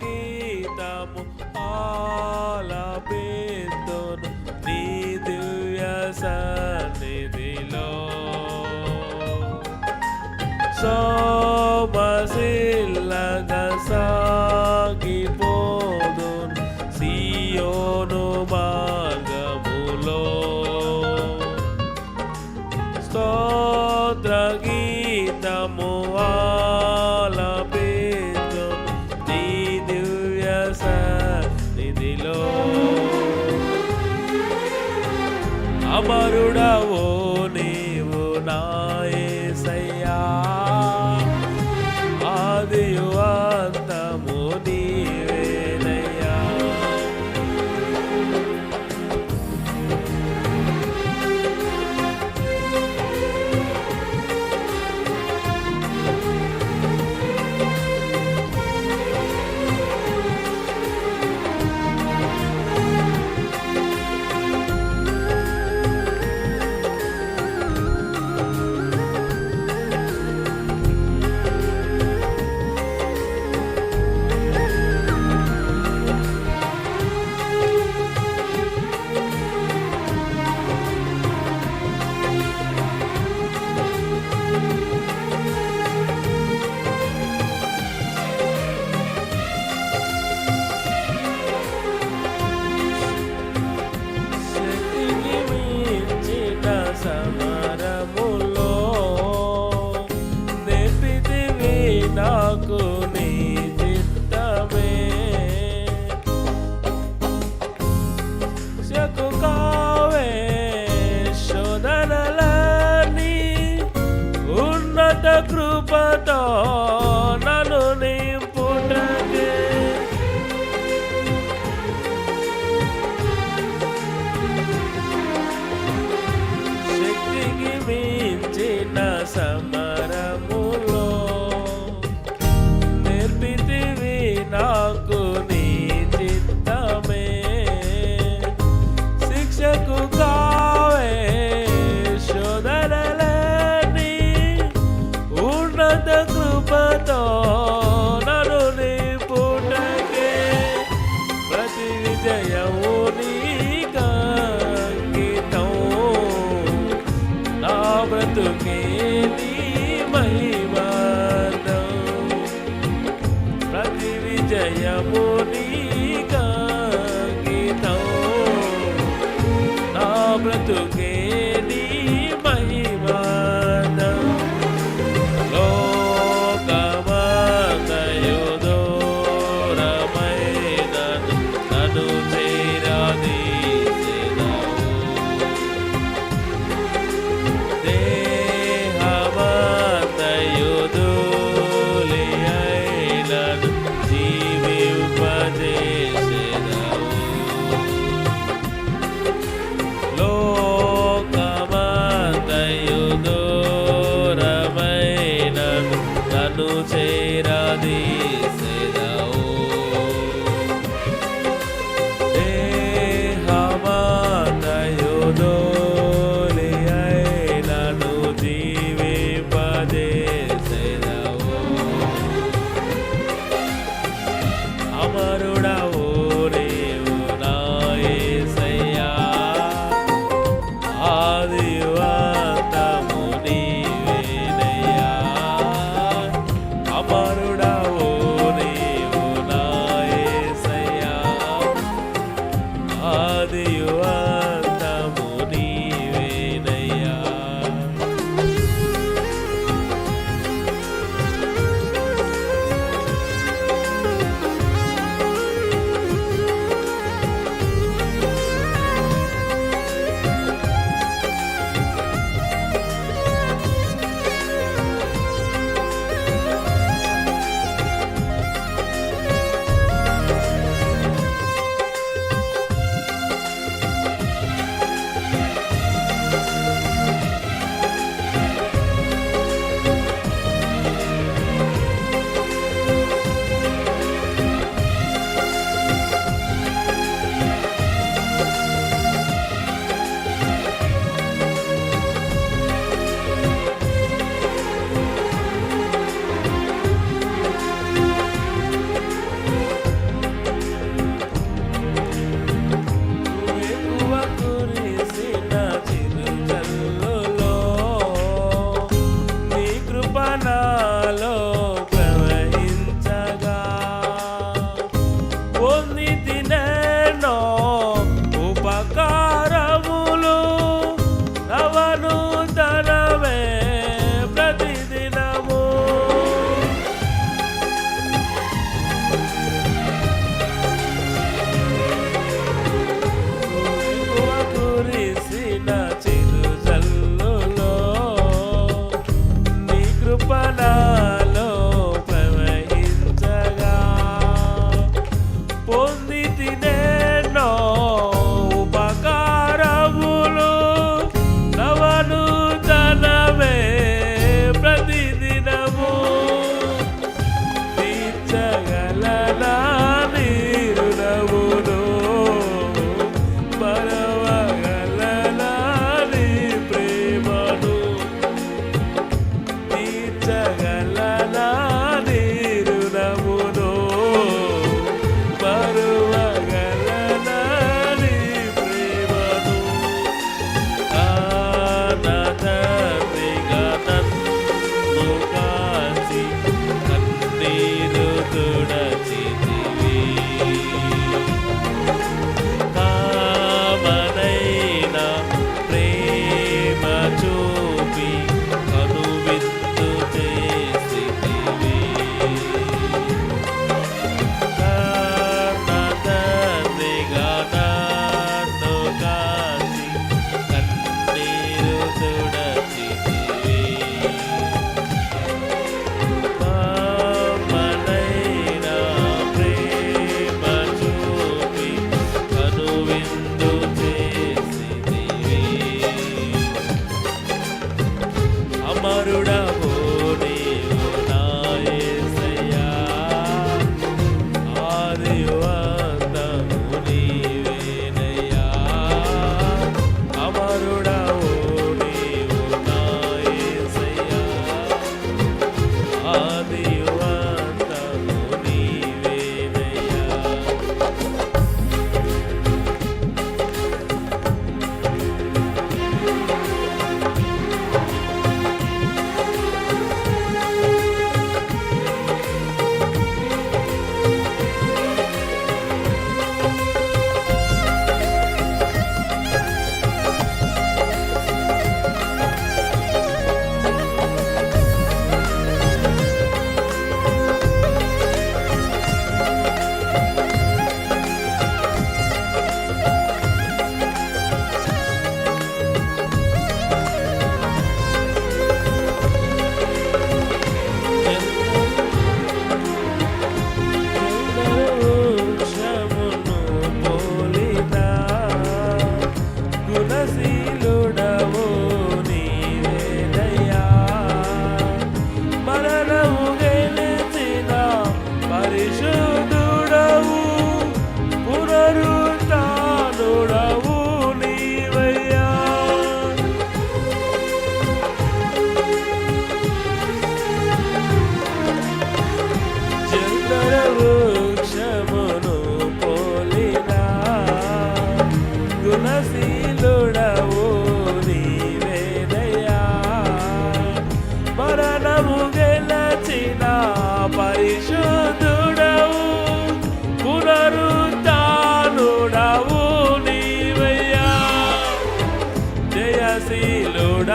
గీతము ఆలపింతును నీ దివ్య సన్నిధిలో. సోమశిల్లగా సాగిపోదును సియోను మార్గములో. స్తోత్ర గీతము ఆలపింతును నీ దివ్య సన్నిధిలో. అమరుడవో నీవు నా యేసయ్యా, ఆదియు అంతము నీవేనయ్యా. సమరములో నేర్పితివి నాకు నీ చిత్తమే. శకు కావే శోధనలని ఉన్నత కృపతో నన్ను నింపుటకే. మించిన సమరములో నేర్పితివి నాకు నీ చిత్తమే. శిక్షకు కావే శోధనలని ఉన్నత కృపతో నన్ను నింపుటకే. ప్రతి విజయము నీకంకితం, నా బ్రతుకే నీ మహిమార్థం. ప్రతి విజయము నీకంకితం, నా బ్రతుకే నీ మహిమార్థం. లోకమంతయు దూరమైనను నన్ను చేరదీసెదవు. దేహమంతయు ధూళియైనను జీవింపజేసెదవు. లోకమంతయు దూరమైనను నన్ను చేరదీసెదవు. దేహమంతయు ధూళియైనను జీవింపజేసెదవు. అమరుడవో నీవు నా యేసయ్యా, ఆదియు అంతము నీవేనయ్యా. అమరుడవో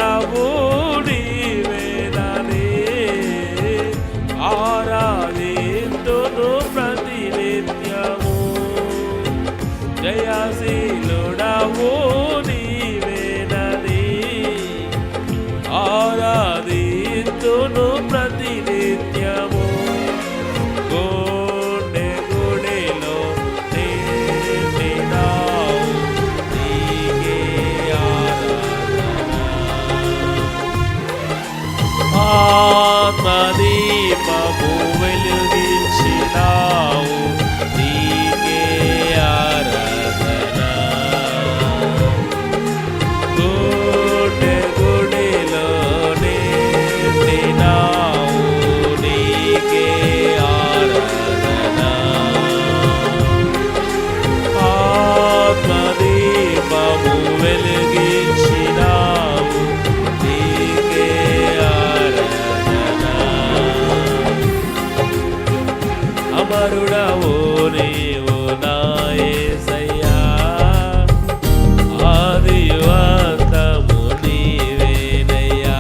ఆరాధీసుడవు నీవేనని ఆరాధింతును ప్రతినిత్యము జయశీలుడవు నీవేనని ఆరాధింతును ప్రతినిత్యము గుండె గుడిలో నిండినావు నీకే ఆత్మదీపము వెలుగించినావు నీకే ఆరాధన గుండె గుడిలో నిండినావు నీకే ఆరాధన ఆత్మదీపము వెలుగించినావు నీకే ఆరాధన అమరుడవు నీవు నా యేసయ్యా ఆదియు అంతము నీవేనయ్యా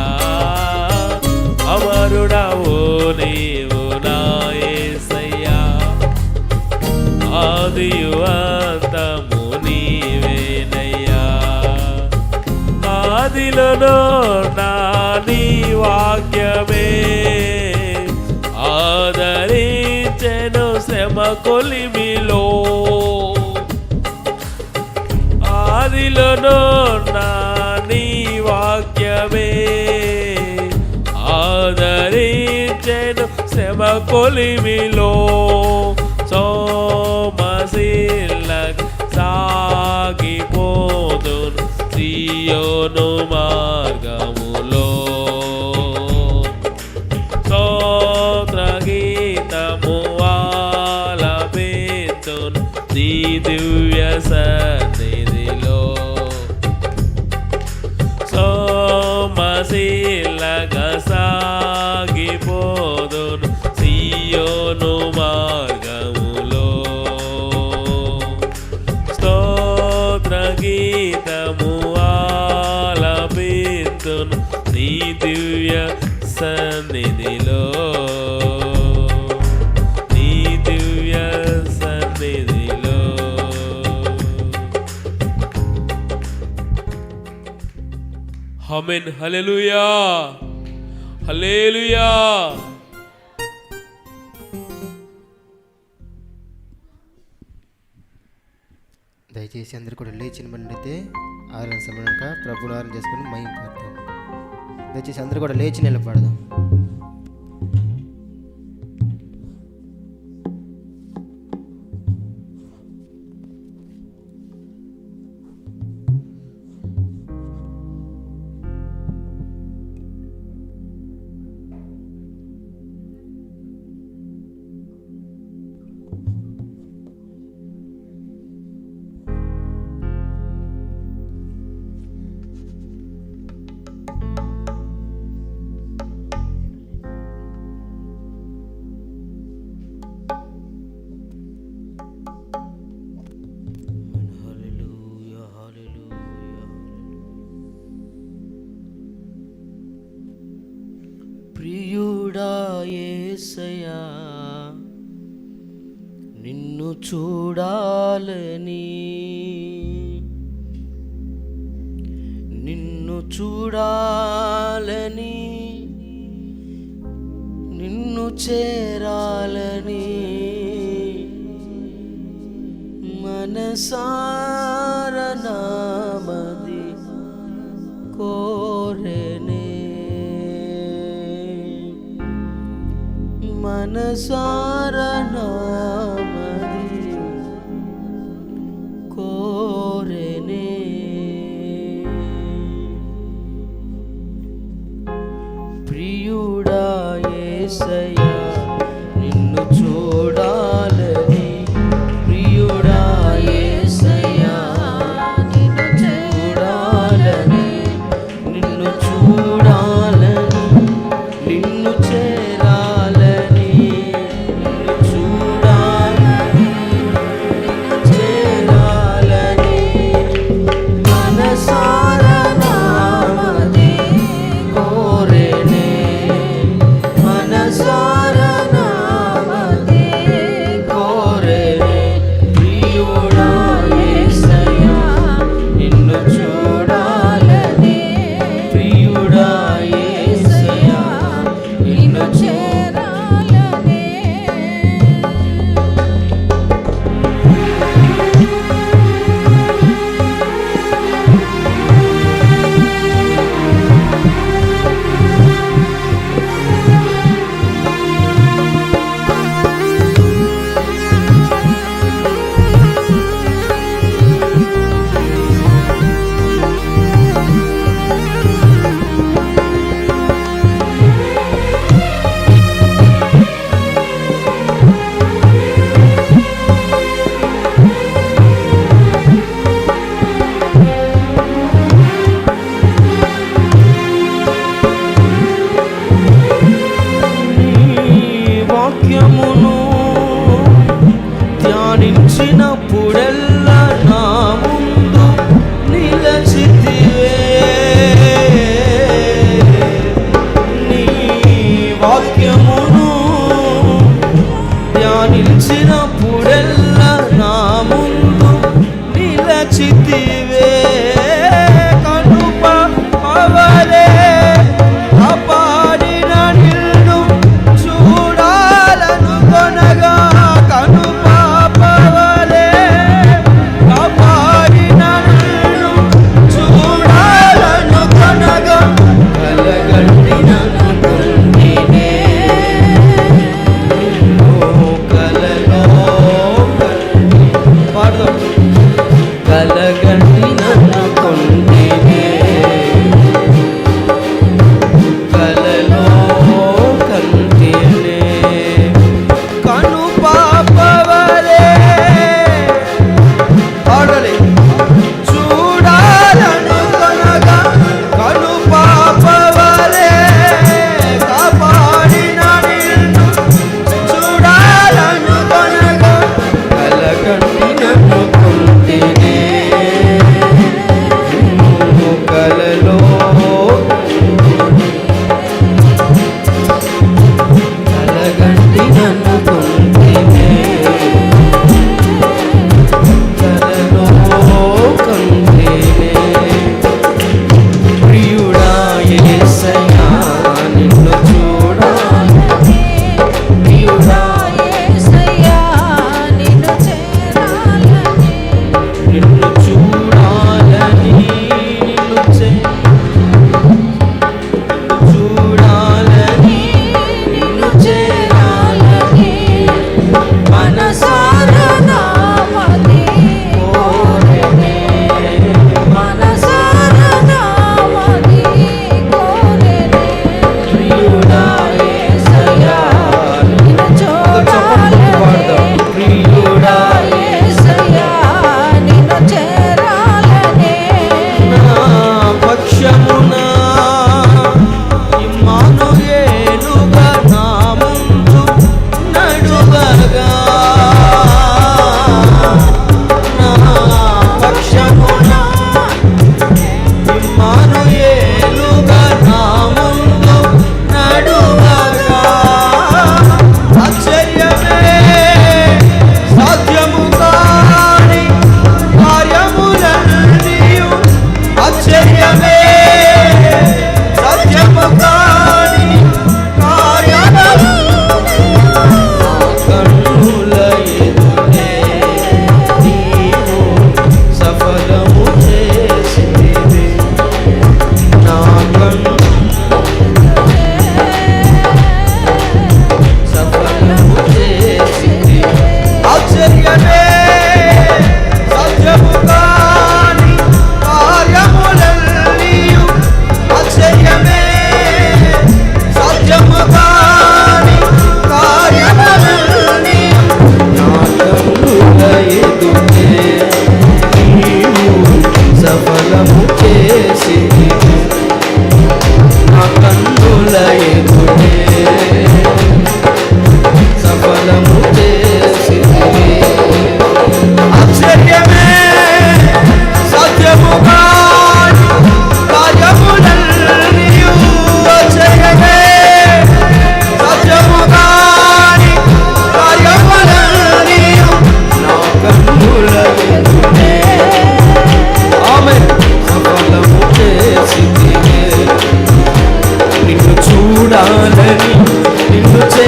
అమరుడవు నీవు నా యేసయ్యా ఆదియు అంతము నీవేనయ్యా ఆదిలోనో నా నీ వాక్యమే ఆదరించెను శ్రమ కొలిమిలో ఆదిలోనో నా నీ వాక్యమే ఆదరించెను శ్రమ కొలిమిలో సోమశీలక్ సాగిపోదును సియోను మార్గములో స్తోత్ర గీతము ఆలపించును నీ దివ్య సన్నిధిలో సోమశీలక సాగిపోదును సియోను మార్గములో స్తోత్ర గీతము ఆలపించును నీ దివ్య సన్నిధిలో నీ దివ్య సన్నిధిలో ఆమేన్ హల్లెలూయా హల్లెలూయా దయచేసి అందరూ కూడా లేచిన బండితే ఆరాధన సమయాక ప్రభువుని ఆరాధన చేసుకుని మహిమ పడతాం. దయచేసి అందరూ కూడా లేచి నిలబడదాం. ప్రియుడా యేసయ్యా నిన్ను చూడాలని నిన్ను చూడాలని నిన్ను చేరాలని మనసార నామది కోరెనే మనసార నామది కోరెనే ప్రియుడా యేసయ్యా నిన్ను చూడాలని ప్రియుడా యేసయ్యా నిన్ను చూడాలని నిన్ను చూడాలని నిన్ను చేరాలని నిన్ను చూడాలని చేరాలని మనసార నామది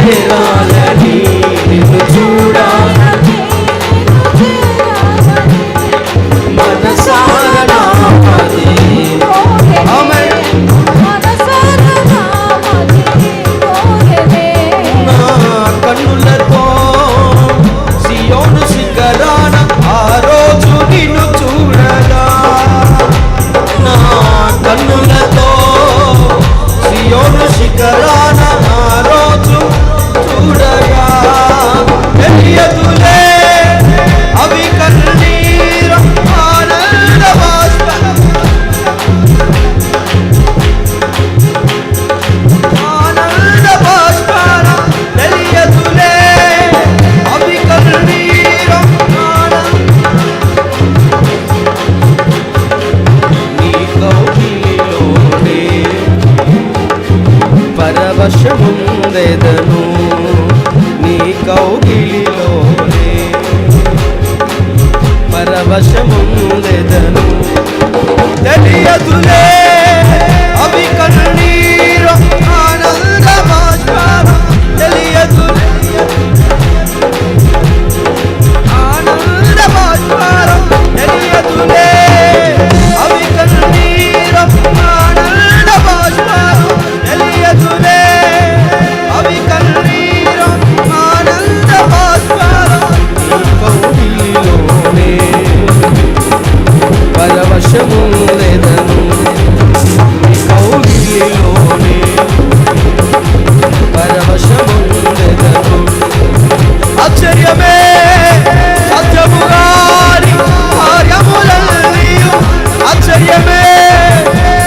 చేరాలని నిన్ను చూడాలని మనసారా నామది ఆమేన్ నా కన్నులతో సియోను శిఖరాన ఆ రోజు నిన్ను చూడగా నా కన్నులతో సియోను శిఖరాన ఆ రోజు చూడగా తెలియదులే అవి కన్నీరు ఆనంద బాష్ప ఆనంద బాష్పాల తెలియదులే అవి కన్నీరు నీ కౌగిలిలోనే పరవశముందెదను నీ కౌగిలిలోనే పరవశముందెదను తెలియదులే అవి కన్నీరు ఆనంద బాష్పాలు తెలియదులే ఆనంద బాష్పాలు తెలియదులే అవి కన్నీరు ఆనంద బాష్పాలు తెలియదులే అవి కన్నీరు ఆనంద బాష్పాలు కౌగిలిలోనే పరవశముందెదను కౌగిలిలోనే పరవశముందెదను ఆశ్చర్యమే సత్యముగాని కార్యములన్నీయు ఆశ్చర్యమే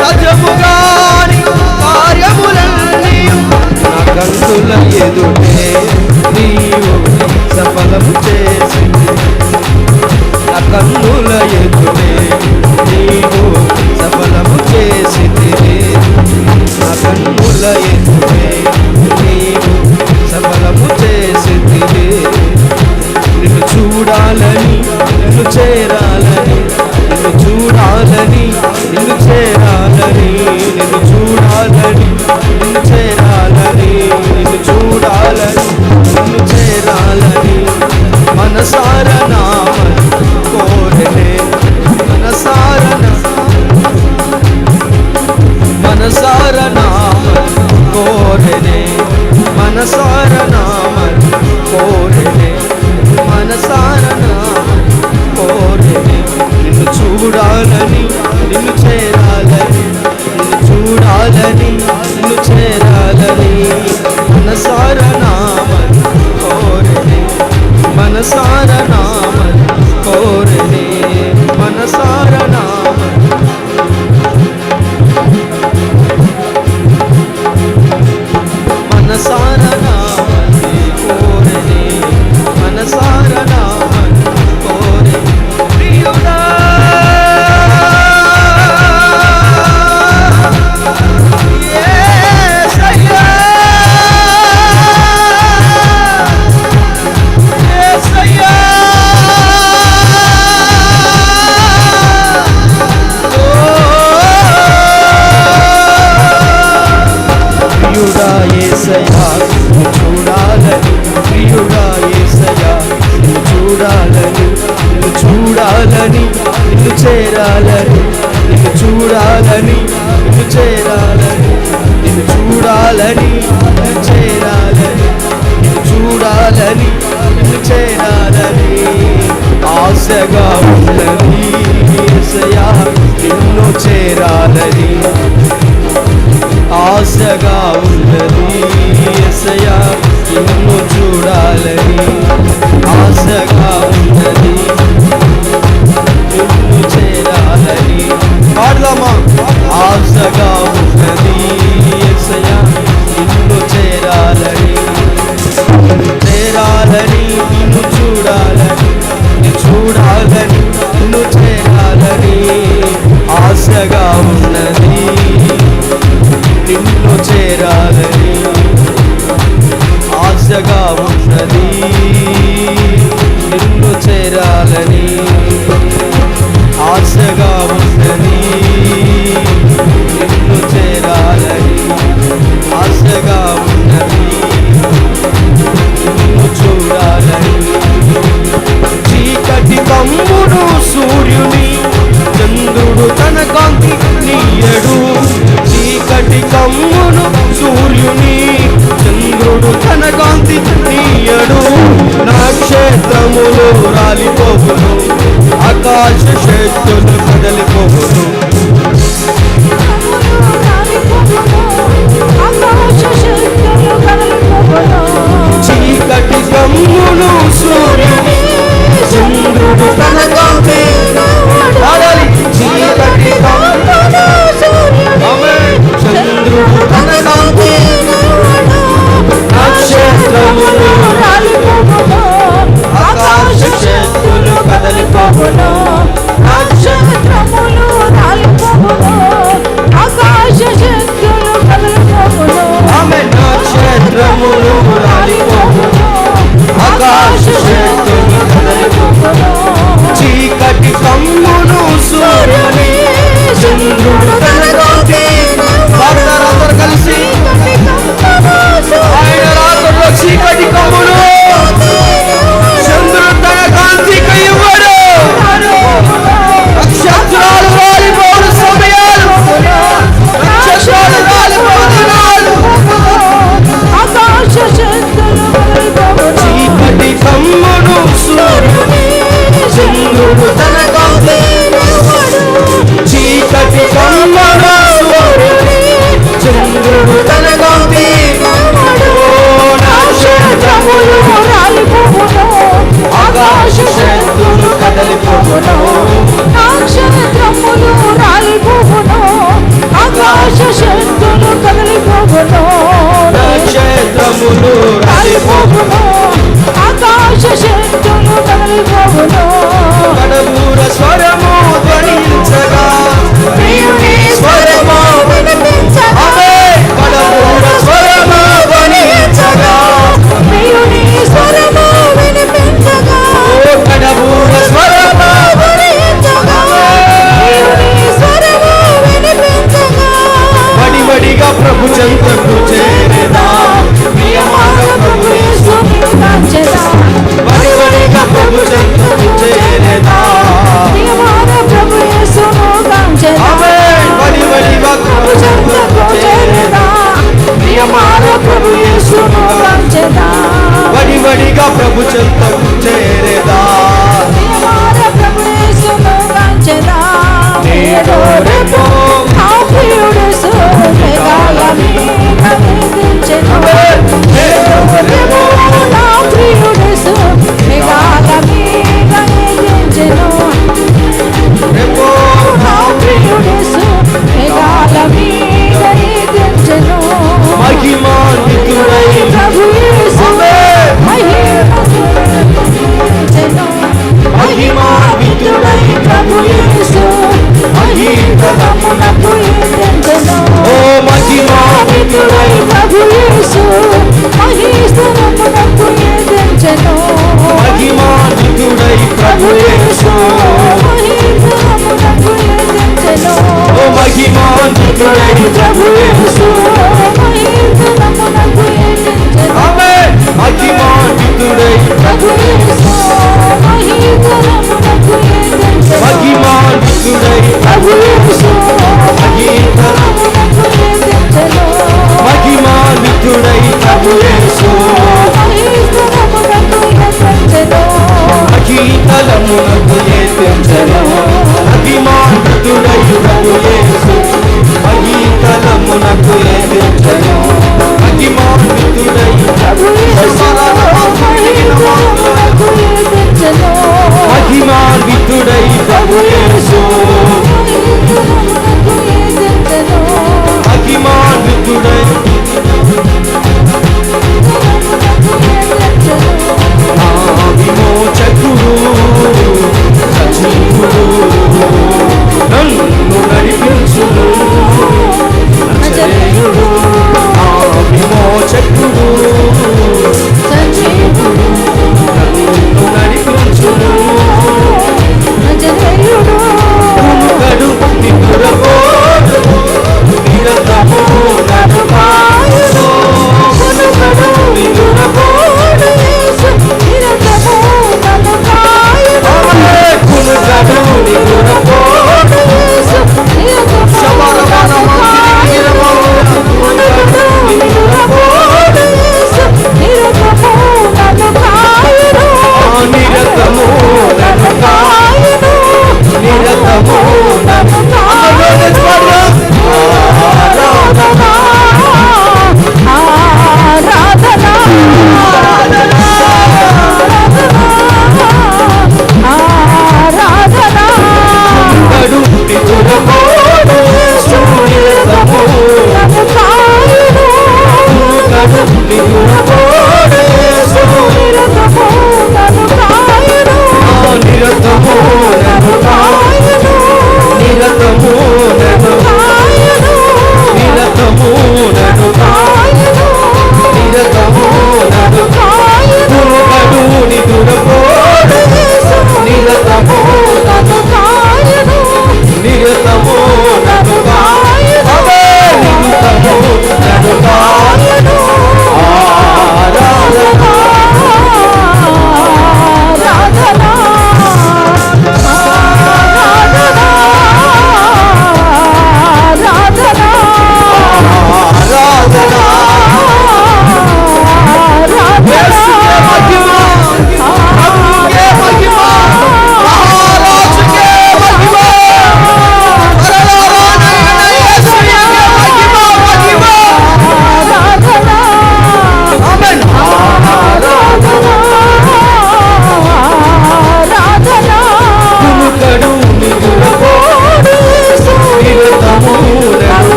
సత్యముగాని కార్యములన్నీయు నా కన్నుల ఎదుటే నీవు సఫలము చేసి నా కన్నుల ఎదుటే నీవు సఫలము చేసితివి నా కన్నుల ఎదుటే నీవు సఫలము చేసితివి నిన్ను చూడాలని నిన్ను చేరాలని నిన్ను చూడాలని నిన్ను చేరాలని నిన్ను చూడాలని నిన్ను చేరాలని నిన్ను చూడాలని నిన్ను చేరాలని మనసార నామని కోరనే మనసార నామని కోరనే మనసార నామని కోరనే మనసార నామని కోరనే నిన్ను చూడాలని నిన్ను చేరాలని నిన్ను చూడాలని నిన్ను చేరాలని మనసార నామని కోరనే మనసార నామని కోరనే మనసార నామని మనసార నామని కోరనే మనసార నామని కోరనే ప్రియుడా యేసయ్యా యేసయ్యా ప్రియుడా యేసయ్యా నిన్ను చూడాలని ప్రియుడా యేసయ్యా నిన్ను చూడాలని నిన్ను చూడాలని నిన్ను చేరాలని నిన్ను చూడాలని నిన్ను చేరాలని నిన్ను చూడాలని నిన్ను చేరాలని నిన్ను చూడాలని నిన్ను చేరాలని ఆశగా ఉన్నది యేసయ్యా నిన్ను చేరాలని ఆశగా ఉన్నది యేసయ్యా నిన్ను చూడాలని ఆశగా ఉన్నది నిన్ను చేరాలని పాడదామా ఆశగా ఉన్నది యేసయ్యా నిన్ను చేరాలని చేరాలని నిన్ను చూడాలని నిన్ను చూడాలని నిన్ను చేరాలని ఆశగా ఉన్నది నిన్ను చేరాలని ఆశగా ఉన్నది నిన్ను చేరాలని ఆశగా ఉన్నది నిన్ను చేరాలని ఆశగా ఉన్నది కమ్మును సూర్యుని చంద్రుడు తన కాంతి నీయడు నక్షత్రములు రాలిపోవును ఆకాశ శక్తులు కదలిపోవును చీకటి కమ్మును సూర్యుని చంద్రుడు తన కాంతి ఆడాలి చీకటి కమ్మును ఆమేన్ చంద్రుడు తన కాంతి నక్షత్రములు రాలిపోవును ఆకాశ శక్తులు కదలిపోవును నక్షత్రములు రాలిపోవును ఆకాశ శక్తులు కదలిపోవును ఆమేన్ నక్షత్రములు రాలిపోవును ఆకాశ శక్తులు కదలిపోవును చీకటి కమ్మును సూర్యుని చంద్రుడు తన కాంతి అందరూ కలిసి ఆయన రాత్రుల్లో చీకటి కమ్మును చంద్రుడు తన కాంతి కయ్యవాడు నక్షత్రాలు రాలిపోడు సమయాలు నక్షత్రాలు రాలిపోడు ఆకాశ శక్తులు చీకటి కమ్మును సూర్యుని చంద్రుడు తన కాంతి చీకటి కమ్మును సూర్యుని చంద్రుడు తన కాంతి నక్షత్రములు రాలిపోవును ఆకాశ శక్తులు కదలిపోవును నక్షత్రములు రాలిపోవును ఆకాశ శక్తులు కదలిపోవును నక్షత్రములు రాలిపోవును ఆకాశ శక్తులు కదలిపోవును కడబూర స్వరము ధ్వనించగా ప్రియుని స్వరము వినిపించగా ఆమేన్ కడబూర స్వరము ధ్వనించగా ప్రియుని స్వరము వినిపించగా ఓ కడబూర స్వరము వినిపించగా ప్రియుని స్వరము వినిపించగా వడివడిగా ప్రభు చెంతకు చేరేదా ప్రియమైన ప్రభు యేసు కాంచెదా వడివడిగా ప్రభు చెంతకు చేరేదా ప్రభు యేసును కాంచెదా ఆమేన్ వడివడిగా ప్రభు చెంతకు చేరేదా ప్రియమైన ప్రభు యేసును కాంచెదా వడివడిగా ప్రభు చెంతకు చేరేదా ప్రియమైన ప్రభు యేసును కాంచెదా నేడో రేపో నా ప్రియుడు సోమెగాలని కనిపించెను నేడో రేపో నా ప్రియుడు సోమెగాలని కనిపించెను రేపో నా ప్రియుడు సోమెగాలని కనిపించెను మహిమాన్వితుడై ప్రభు యేసు మహిమాన్వితుడై ప్రభు యేసు మహిమమునకు ఎత్తెను ఓ మహిమాన్వితుడై ప్రభు యేసు మహిస్తనమునకు ఎత్తెను మహిమాన్వితుడై ప్రభు యేసు మహిస్తనమునకు ఎత్తెను ఓ మహిమాన్వితుడై ప్రభు యేసు మహిస్తనమునకు ఎత్తెను ఆమేన్ మహిమాన్వితుడై ప్రభు యేసు మహిస్తనమునకు ఎత్తెను మహిమాన్వితుడై ప్రభు యేసు మహిస్తనమునకు ఎత్తెను మహిమాన్వితుడై ప్రభు యేసు మహిస్తనమునకు ఎత్తెను మహితలమునకు ఎత్తెను మహిమాన్వితుడై ప్రభు యేసు మహితలమునకు ఎత్తెను మహిమాన్వితుడై ప్రభు యేసు మహిస్తనమునకు ఎత్తెను మహిమాన్వితుడై ప్రభు యేసు మహిమాన్వితుడై నా విమోచకుడు సజీవుడు నన్ను నడిపించును నజరేయుడు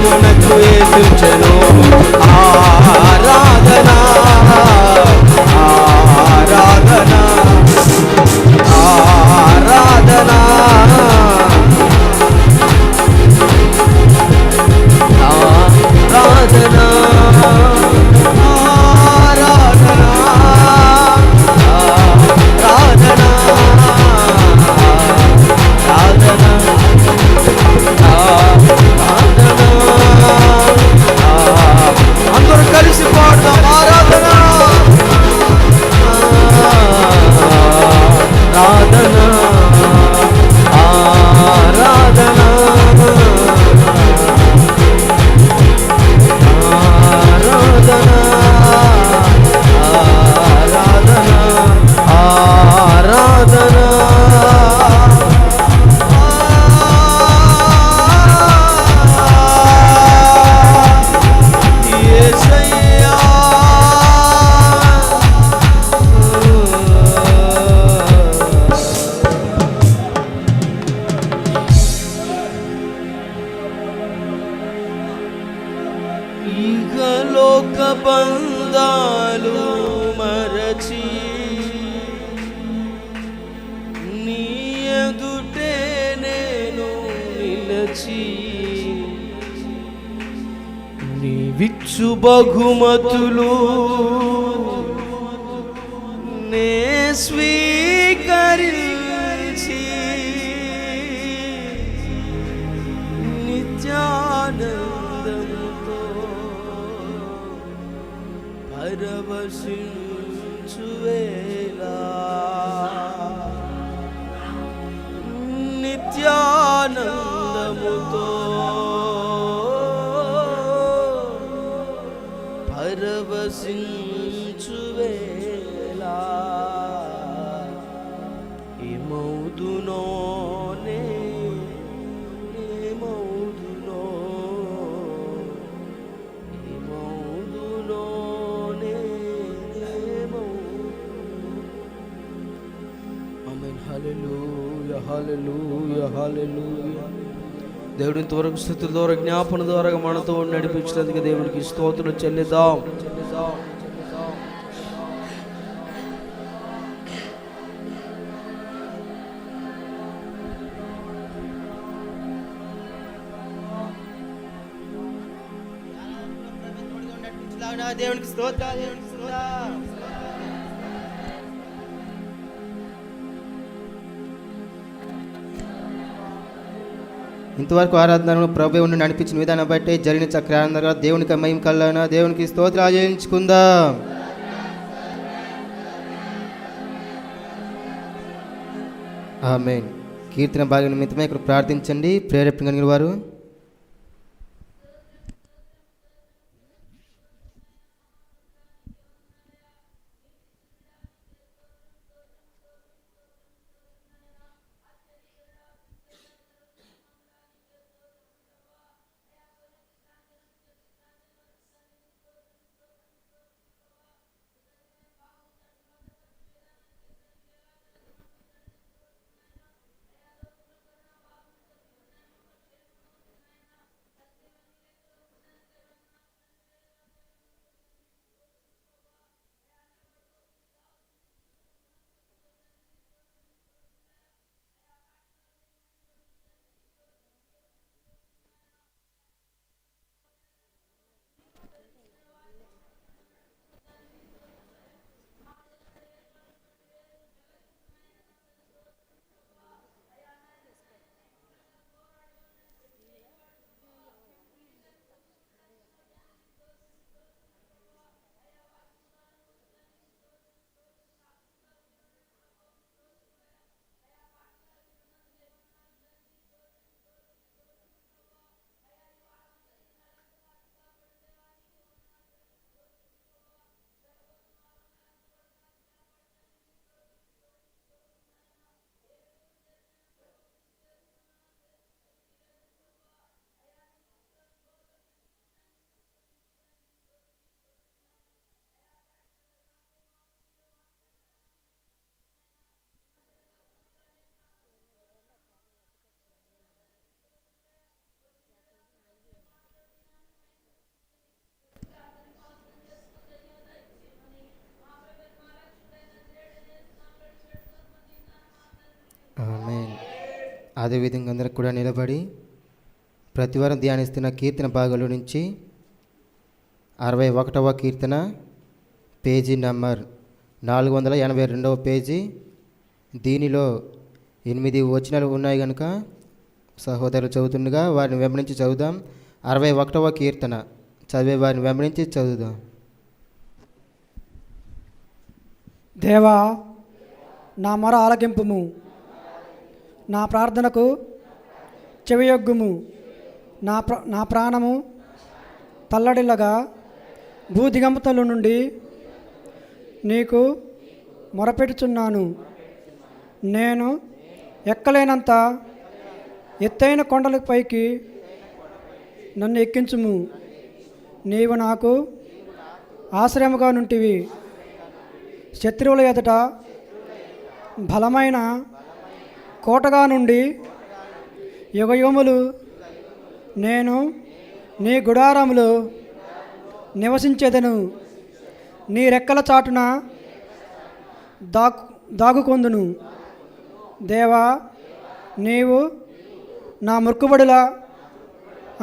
మనకు ఏతుచను ఆరాధన ఆరాధన ఆరాధన ఆరాధన ఆరాధన ఆరాధన అందరూ కలిసి పాడదాం ఆరాధన ఆరాధన ఆరాధన లోక బంధాలు మరచి నీ ఎదుటే నేను నిలచి నీ విచ్చు బహుమతులు నే స్వీకరించి నిత్యానందముతో పరవశించువేలా నిత్యానందముతో పరవశించువేలా ఏమౌదునో దేవుడి ఇంతవరకు స్థుతుల ద్వారా జ్ఞాపన ద్వారా మనతో నడిపించినందుకు దేవుడికి స్తోత్రం చెల్లిద్దాం. దేవునికి స్తోత్రం, దేవునికి స్తోత్రం. ఇంతవరకు ఆరాధనలో ప్రభు ఉండి నడిపించిన విధానం బట్టి జరిగిన చక్రానందగా దేవునికి మహిమ కల్లాన దేవునికి స్తోత్రాలు చేయించుకుందాం. ఆమేన్. కీర్తన భాగం నిమిత్తమే ఇక్కడ ప్రార్థించండి. ప్రేరేపణ కలిగిన వారు అదేవిధంగా అందరికి కూడా నిలబడి ప్రతివారం ధ్యానిస్తున్న కీర్తన భాగాల నుంచి 61వ కీర్తన పేజీ నంబర్ 482వ పేజీ. దీనిలో 8 వచనాలు ఉన్నాయి కనుక సహోదరులు చదువుతుండగా వారిని వెంబడించి చదువుదాం. 61వ కీర్తన చదివే వారిని వెంబడించి చదువుదాం. దేవా, నా మొర ఆలకింపుము, నా ప్రార్థనకు చెవియొగ్గుము. నా ప్రాణము తల్లడిల్లగా భూదిగంతల నుండి నీకు మొరపెట్టుచున్నాను. నేను ఎక్కలేనంత ఎత్తైన కొండల పైకి నన్ను ఎక్కించుము. నీవు నాకు ఆశ్రయముగా నుంటివి. శత్రువుల ఎదుట బలమైన కోటగా నుండి యుగయుగములు నేను నీ గుడారములో నివసించేదను. నీ రెక్కల చాటున దాగుకొందును. దేవా, నీవు నా మొక్కుబడుల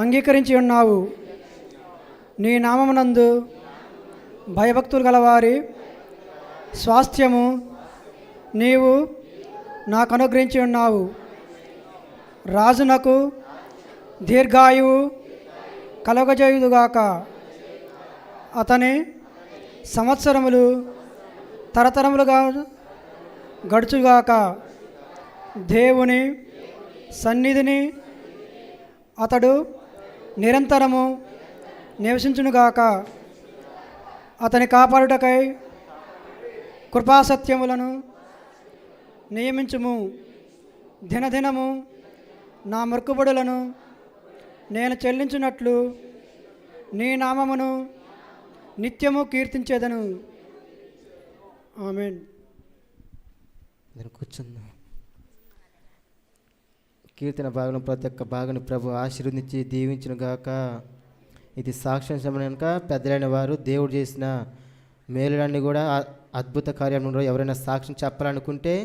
అంగీకరించి ఉన్నావు. నీ నామమునందు భయభక్తులు గలవారి స్వాస్థ్యము నీవు నాకు అనుగ్రహించి ఉన్నావు. రాజునకు దీర్ఘాయువు కలగజేయుదుగాక. అతని సంవత్సరములు తరతరములుగా గడుచుగాక. దేవుని సన్నిధిని అతడు నిరంతరము నివసించునుగాక. అతని కాపాడుటకై కృపాసత్యములను నియమించుము. దినదినము నా మొక్కుబడులను నేను చెల్లించినట్లు నీ నామమును నిత్యము కీర్తించేదను. ఆమేన్. కూర్చుందాం. కీర్తన భాగంలో ప్రతి ఒక్క భాగాన్ని ప్రభు ఆశీర్వదించి దీవించును గాక. ఇది సాక్ష్యం సమయానిక పెద్దలైన వారు దేవుడు చేసిన మేలులన్నీ కూడా అద్భుత కార్యంలో ఎవరైనా సాక్ష్యం చెప్పాలనుకుంటే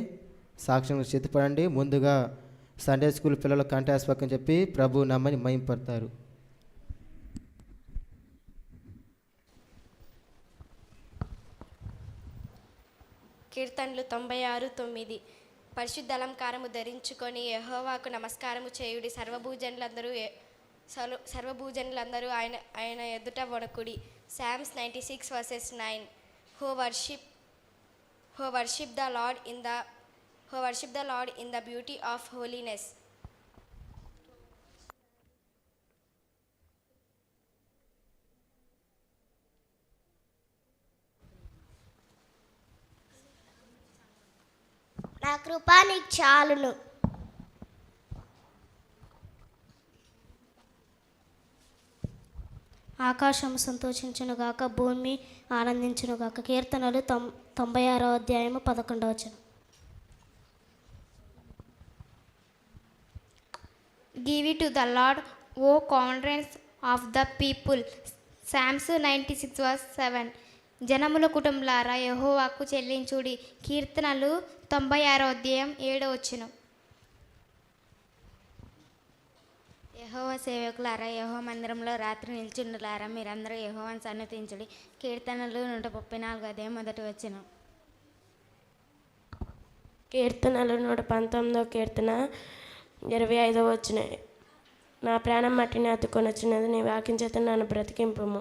సాక్ష్యం సిద్ధపడండి. ముందుగా సండే స్కూల్ పిల్లలు కంఠాస్వాకం చెప్పి ప్రభు నమ్మని మహింపడతారు. కీర్తనలు 96:9. పరిశుద్ధ అలంకారము ధరించుకొని యెహోవాకు నమస్కారము చేయుడి. సర్వభూజనులందరూ ఆయన ఎదుట వణకుడి. Psalms 96:9. Who worship the Lord in the beauty of holiness. నా కృప నీకు చాలును. ఆకాశము సంతోషించునుగాక, భూమి ఆనందించునుగాక. కీర్తనలు 96:11. Give it to the Lord, O conference of the people. Psalms 96:7. జనముల కుటుంబాలారా యెహోవాకు చెల్లించుడి. కీర్తనలు 96:7. యెహోవా సేవకులారా, యెహోవా మందిరంలో రాత్రి నిల్చుండులారా, మీరందరూ యెహోవాను సన్నుతించుడి. కీర్తనలు 134:1. కీర్తనలు 119 కీర్తన 25. నా ప్రాణం మట్టిని అతుకొని వచ్చినది, నీ వాక్యం చేత నన్ను బ్రతికింపుము.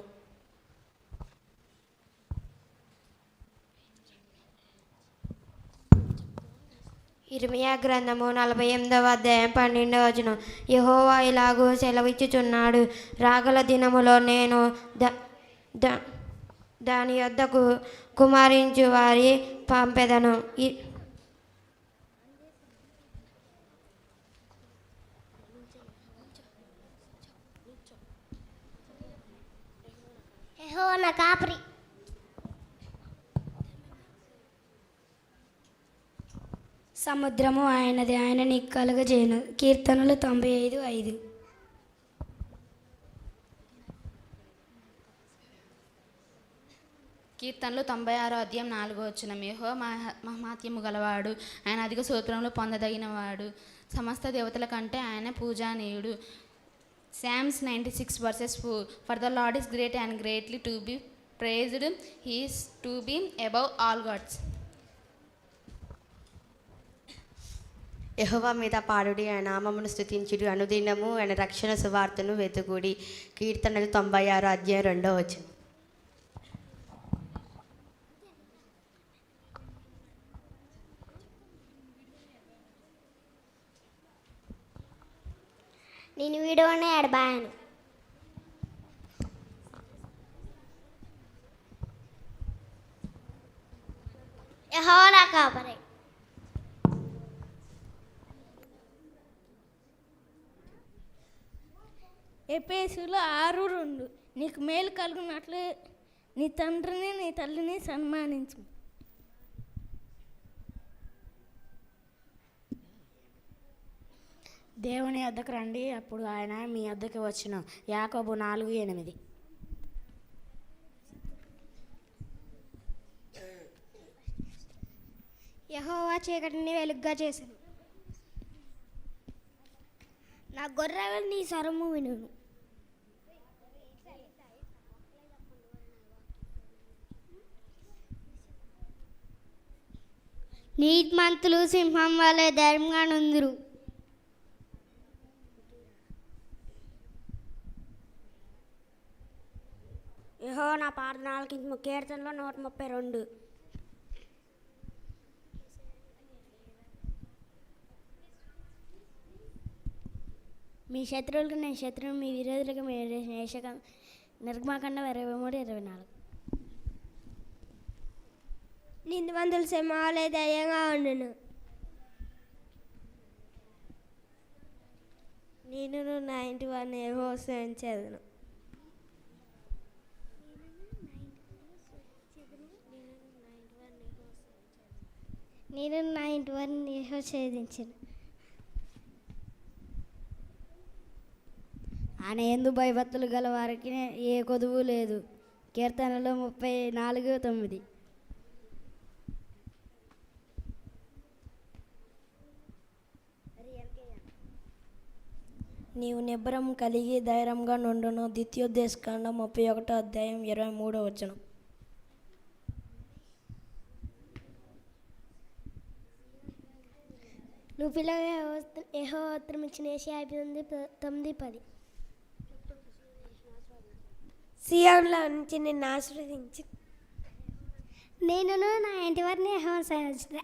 ఇర్మియా గ్రంథము 48:12. యెహోవా ఇలాగూ సెలవిచ్చుచున్నాడు, రాగల దినములో నేను దాని యొద్దకు కుమారించు వారి పంపెదను. యెహోవా నా కాపరి. సముద్రము ఆయనది, ఆయన నీకు కలుగజేయను. కీర్తనలు 95:5. కీర్తనలు 96 అధ్యాయం 4 యెహోవా మహాత్మ్యము గలవాడు, ఆయన అధిక స్తోత్రములు పొందదగినవాడు, సమస్త దేవతల కంటే ఆయన పూజానీయుడు. Psalms 96 verses 4. For the Lord is great and greatly to be praised. He is to be above all gods. యెహోవా మీద పాడుడి, ఆయన నామమును స్తుతించుడి, అనుదినము ఆయన రక్షణ సువార్తను వెతుకుడి. కీర్తనలు 96 అధ్యాయం 2. నేను వీడియోనే ఎడబాను. యెహోవా నా కాపరి. ఎఫెసీయులు 6:2. నీకు మేలు కలుగునట్లు నీ తండ్రిని నీ తల్లిని సన్మానించు. దేవుని వద్దకు రండి, అప్పుడు ఆయన మీ వద్దకు వచ్చును. యాకోబు 4:8. యెహోవా చీకటిని వెలుగ్గా చేసెను, నా గొర్రెలు నీ స్వరము వినును. నీతిమంతులు సింహం వలె ధైర్యంగా నుందురు. యెహోవా నా ప్రార్థన ఆలకించుము. కీర్తనలో 132. మీ శత్రువులకు నేను శత్రువు, మీ విరోధులకు నిర్గమాకాండ 23:24. నీతిమంతులు సింహాలే ధైర్యంగా ఉండును. నేను నా ఇంటి వారిని యెహోవా సేవించెదను. నేను నా ఇంటి వారిని యెహోవా సేవించెదను. ఆయన యందు భయభక్తులు గల వారికి ఏ కొదువు లేదు. కీర్తనలో 34:9. నీవు నిబ్బరం కలిగి ధైర్యంగా నుండును. ద్వితీయోపదేశకాండం 31 అధ్యాయం 23. నువ్వు పిల్లగా యెహోవా ఉత్తరం ఇచ్చిన యెషయా 9:10. సియోనులో నుంచి నిన్ను ఆశీర్వదించి నేను నా ఇంటి వారిని యెహోవా సేవించెదను.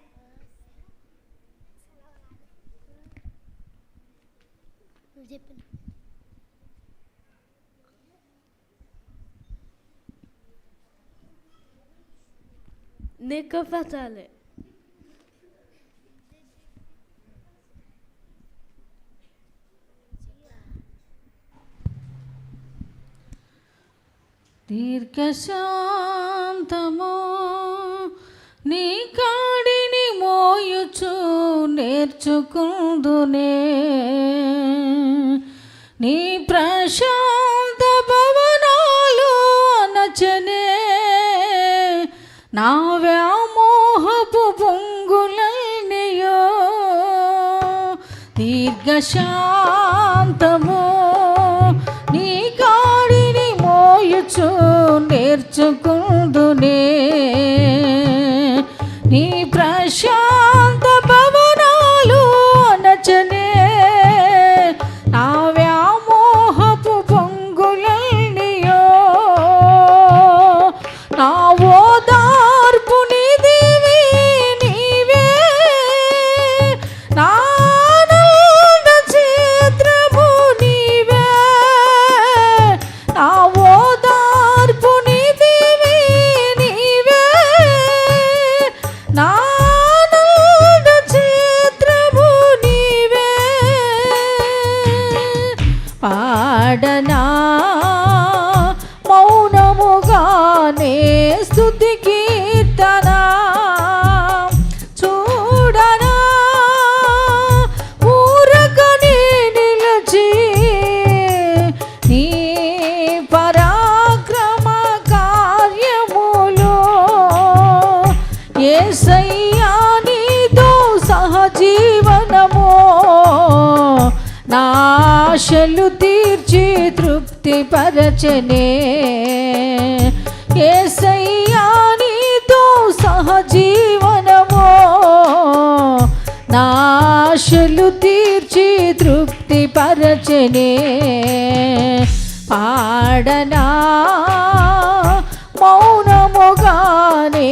నీకు పచాలి. దీర్ఘశాంతము నీ కాడిని మోయుచు నేర్చుకుందునే, నీ ప్రశాంత భవనాలు అనచనే నా వ్యామోహపు పొంగులన్నయో. దీర్ఘశాంతము నీ కాడిని మోయుచు నేర్చుకుందునే, నీ ప్రశాంత భవనాలు అనచనే నా వ్యామోహపు పొంగులన్నయో. నా ఓదార్పు నిధివి నీవే, నా ఆనంద క్షేత్రము నీవే, నా ఓదార్పు నిధివి నీవే, నా ఆనంద క్షేత్రము నీవే. పాడనా మౌనముగానే స్తుతి కీర్తన, చూడనా ఊరకనే నిలిచి నీ పరాక్రమ కార్యములు. ఆశలు తీర్చి తృప్తి పరచనే యేసయ్యా నీతో సహజీవనమో నా ఆశలు తీర్చి తృప్తి పరచనే పాడనా మౌనముగానే